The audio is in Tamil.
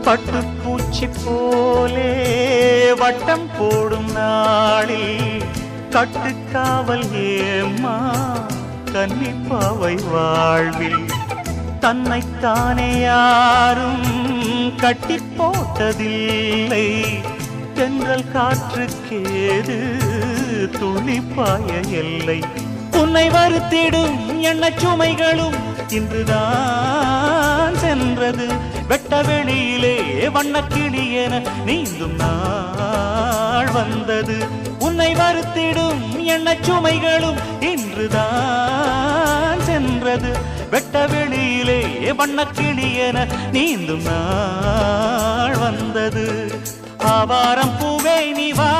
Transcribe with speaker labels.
Speaker 1: பட்டுப்பூச்சி போலே வட்டம் போடும் நாளில் கட்டுக்காவல் ஏம்மா கன்னிப்பாவை வாழ்வில் தன்னைத்தானே யாரும் கட்டி போட்டதில்லை தென்றல் காற்றுக்கேது துளிப்பாய எல்லை உன்னை வருத்திடும் எண்ணச் சுமைகளும் இன்றுதான் சென்றது வெட்ட வெளியிலே வண்ணக்கிளியென நீந்தும் நாள் வந்தது உன்னை வருத்திடும் எண்ணச் சுமைகளும் இன்றுதான் சென்றது வெட்ட வெளியிலே வண்ணக்கிளியென நீந்தும் நாள் வந்தது ஆவாரம் பூவே நீ வா